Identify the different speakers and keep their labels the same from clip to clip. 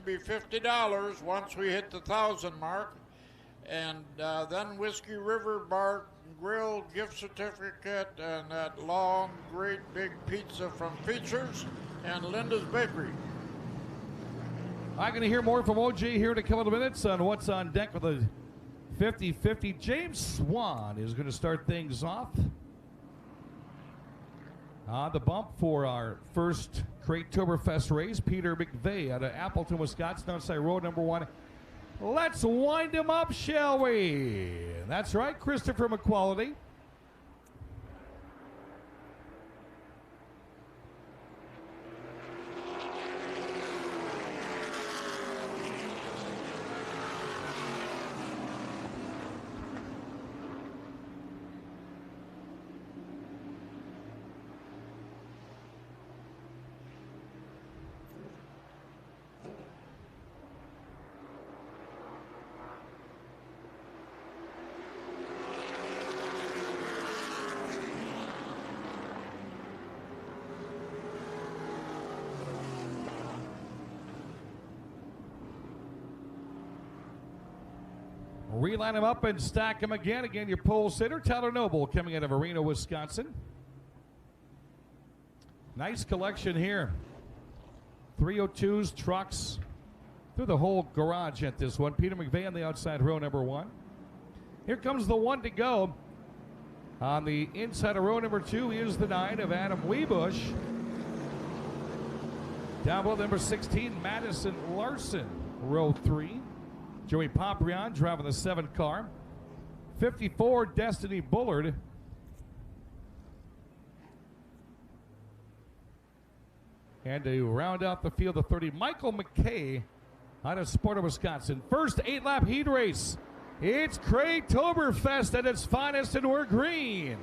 Speaker 1: be $50 once we hit the 1,000 mark. And then Whiskey River Bar Grill gift certificate and that long, great big pizza from Features and Linda's Bakery.
Speaker 2: I'm going to hear more from OJ here in a couple of minutes on what's on deck with the 50-50. James Swan is going to start things off on the bump for our first Cratoberfest race. Peter McVeigh out of Appleton, Wisconsin, outside road number 1. Let's wind him up, shall we? That's right, Christopher McQuality. Reline him up and stack him again. Again, your pole sitter, Tyler Noble, coming out of Arena, Wisconsin. Nice collection here. 302s, trucks, through the whole garage at this one. Peter McVeigh on the outside row number 1. Here comes the 1 to go. On the inside of row number 2 is the 9 of Adam Wiebusch. Down below number 16, Madison Larson, row 3. Joey Poprion driving the 7 car. 54, Destiny Bullard. And to round out the field of 30, Michael McKay out of Sparta, Wisconsin. First 8-lap heat race. It's Cratoberfest at its finest, and we're green.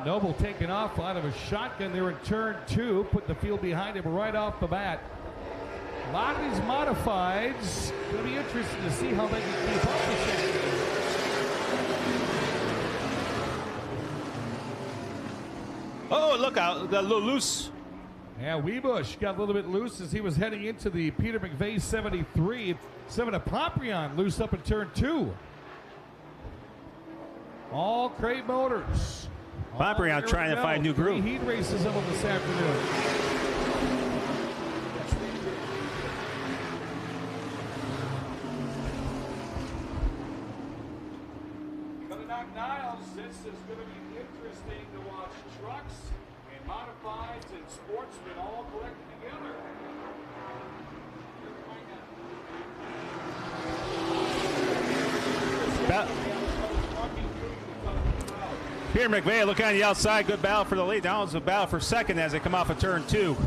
Speaker 2: Noble taking off out of a shotgun there in turn 2. Put the field behind him right off the bat. A lot of these modifieds. Going to be interesting to see how they can keep up with it.
Speaker 3: Oh, look out. Got a little loose.
Speaker 2: Yeah, Wiebusch got a little bit loose as he was heading into the Peter McVeigh 73. 7 of Poprion loose up in turn 2. All Crate Motors.
Speaker 3: Poprion trying to find new groove.
Speaker 2: 3 heat races of them this afternoon. Gonna knock Niles. This is going to be interesting to watch trucks and modifieds and sportsmen all collected together.
Speaker 3: Peter McVeigh looking on the outside. Good battle for the lead. Now it's a battle for second as they come off of turn 2.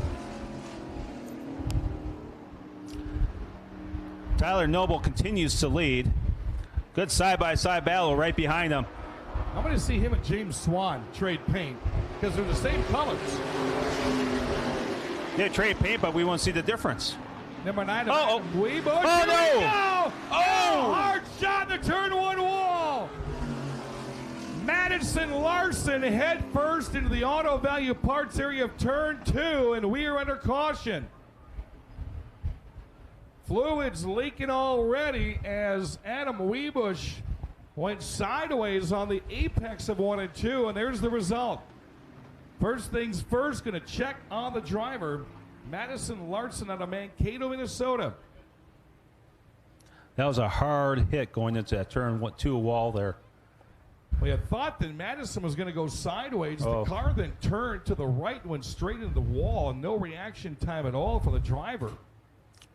Speaker 3: Tyler Noble continues to lead. Good side-by-side battle right behind him.
Speaker 2: I'm going to see him and James Swan trade paint because they're the same colors.
Speaker 3: They trade paint, but we won't see the difference.
Speaker 2: Number 9, Wiebusch.
Speaker 3: Oh, no!
Speaker 2: Oh! Hard shot in the turn 1 wall. Madison Larson head first into the auto value parts area of turn 2, and we are under caution. Fluids leaking already as Adam Wiebusch went sideways on the apex of 1 and 2, and there's the result. First things first, going to check on the driver, Madison Larson out of Mankato, Minnesota.
Speaker 3: That was a hard hit going into that turn 2 wall there.
Speaker 2: We had thought that Madison was going to go sideways. The car then turned to the right and went straight into the wall, and no reaction time at all for the driver.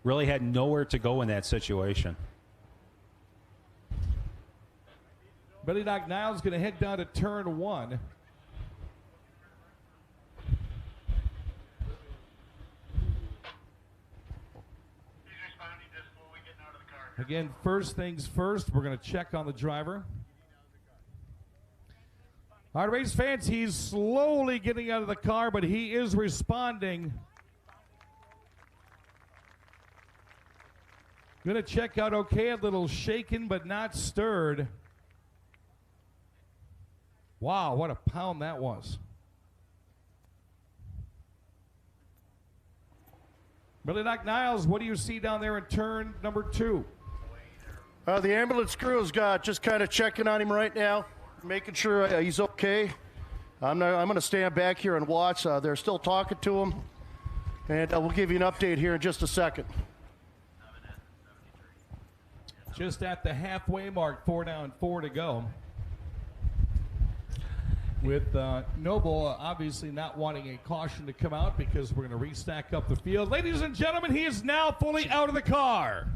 Speaker 3: Really had nowhere to go in that situation.
Speaker 2: Billy Doc Niles going to head down to turn 1. Again, first things first, we're going to check on the driver. All right, race fans, he's slowly getting out of the car, but he is responding. Gonna check out okay, a little shaken but not stirred. Wow, what a pound that was. Billy Doc Niles, what do you see down there in turn number 2?
Speaker 4: The ambulance crew is just kind of checking on him right now, making sure he's okay. I'm going to stand back here and watch. They're still talking to him, and we'll give you an update here in just a second.
Speaker 2: Just at the halfway mark, 4 down, 4 to go. With Noble obviously not wanting a caution to come out because we're going to restack up the field. Ladies and gentlemen, he is now fully out of the car.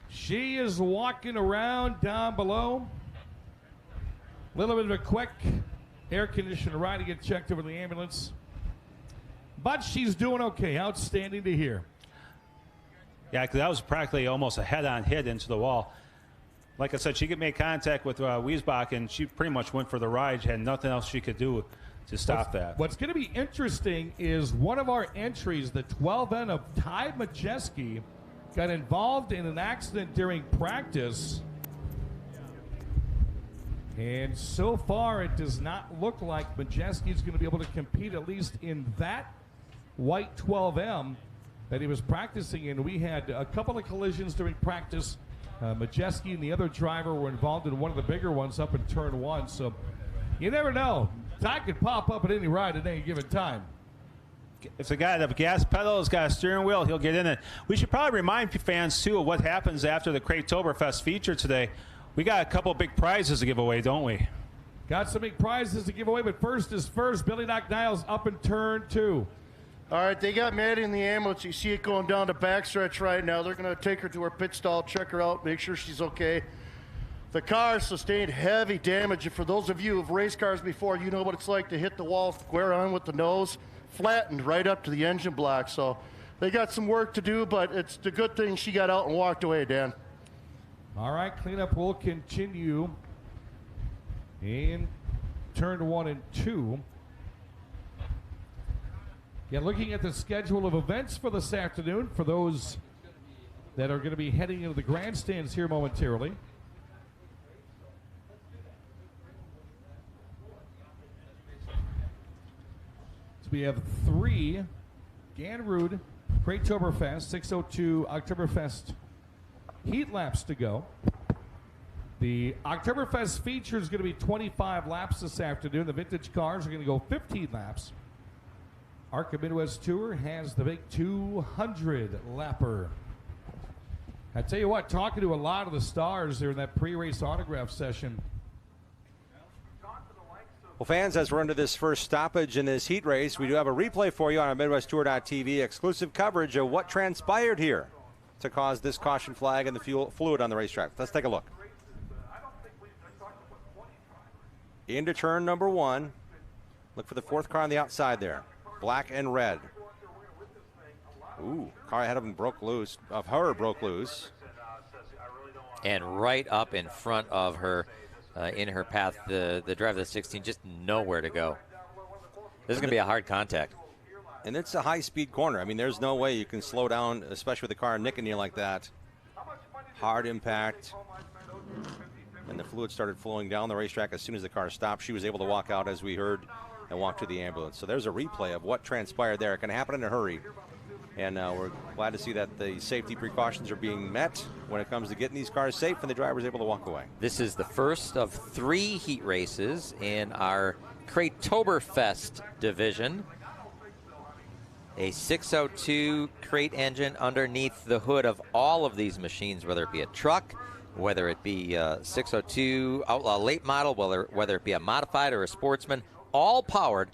Speaker 2: She is walking around down below. A little bit of a quick air conditioner ride to get checked over the ambulance. But she's doing okay. Outstanding to hear.
Speaker 3: Yeah, because that was practically almost a head-on hit into the wall. Like I said, she could make contact with Wiesbach, and she pretty much went for the ride. She had nothing else she could do to stop that.
Speaker 2: What's going to be interesting is one of our entries, the 12N of Ty Majeski, got involved in an accident during practice. And so far, it does not look like Majeski is going to be able to compete, at least in that white 12M that he was practicing in. We had a couple of collisions during practice. Majeski and the other driver were involved in one of the bigger ones up in turn 1. So you never know. Ty could pop up at any ride at any given time.
Speaker 3: If the guy has a gas pedal, has got a steering wheel, he'll get in it. We should probably remind fans, too, of what happens after the Cratoberfest feature today. We got a couple big prizes to give away, don't we?
Speaker 2: Got some big prizes to give away, but first is first. Billy Doc Niles up in turn 2.
Speaker 4: All right, they got Madi in the ambulance. You see it going down the backstretch right now. They're going to take her to her pit stall, check her out, make sure she's okay. The car sustained heavy damage. And for those of you who've raced cars before, you know what it's like to hit the wall square on with the nose, flattened right up to the engine block. So they got some work to do, but it's the good thing she got out and walked away, Dan.
Speaker 2: All right, cleanup will continue in turn 1 and 2. Yeah, looking at the schedule of events for this afternoon, for those that are going to be heading into the grandstands here momentarily. So we have 3 Ganrud Cratoberfest 602 Oktoberfest heat laps to go. The Oktoberfest feature is going to be 25 laps this afternoon. The vintage cars are going to go 15 laps. ARCA Midwest Tour has the big 200 lapper. I tell you what, talking to a lot of the stars there in that pre-race autograph session.
Speaker 5: Well, fans, as we're into this first stoppage in this heat race, we do have a replay for you on our MidwestTour.tv exclusive coverage of what transpired here to cause this caution flag and the fluid on the racetrack. Let's take a look. Into turn number 1. Look for the 4th car on the outside there. Black and red. Ooh, car ahead of him broke loose.
Speaker 6: And right up in front of her, in her path, the driver of the 16, just nowhere to go. This is going to be a hard contact.
Speaker 5: And it's a high-speed corner. I mean, there's no way you can slow down, especially with the car nicking you like that. Hard impact. And the fluid started flowing down the racetrack as soon as the car stopped. She was able to walk out, as we heard, and walk to the ambulance. So there's a replay of what transpired there. It can happen in a hurry. And we're glad to see that the safety precautions are being met when it comes to getting these cars safe and the driver's able to walk away.
Speaker 6: This is the first of 3 heat races in our Cratoberfest division. A 602 crate engine underneath the hood of all of these machines, whether it be a truck, whether it be a 602 Outlaw late model, whether it be a modified or a sportsman, all powered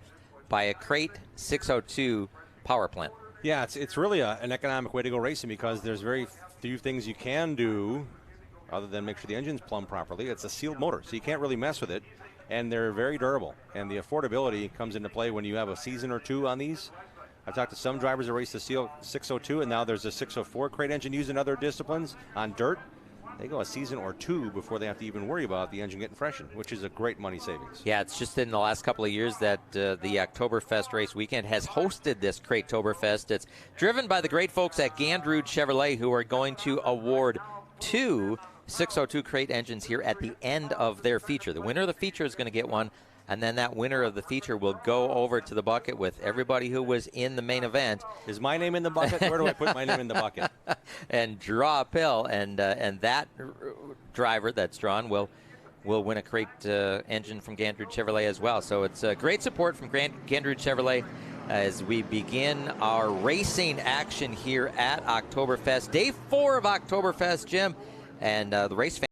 Speaker 6: by a crate 602 power plant.
Speaker 5: Yeah, it's really an economic way to go racing because there's very few things you can do other than make sure the engine's plumbed properly. It's a sealed motor, so you can't really mess with it, and they're very durable. And the affordability comes into play when you have a season or 2 on these. I've talked to some drivers that race the Seal 602, and now there's a 604 crate engine used in other disciplines on dirt. they go a season or 2 before they have to even worry about the engine getting freshened, which is a great money savings.
Speaker 6: Yeah, it's just in the last couple of years that the Oktoberfest race weekend has hosted this Cratoberfest. It's driven by the great folks at Gandrud Chevrolet, who are going to award 2 602 crate engines here at the end of their feature. The winner of the feature is going to get one, and then that winner of the feature will go over to the bucket with everybody who was in the main event.
Speaker 5: Is my name in the bucket? Where do I put my name in the bucket?
Speaker 6: And draw a pill, and that driver that's drawn will win a crate engine from Gandrud Chevrolet as well. So it's great support from Gandrud Chevrolet as we begin our racing action here at Oktoberfest. Day 4 of Oktoberfest, Jim, and the race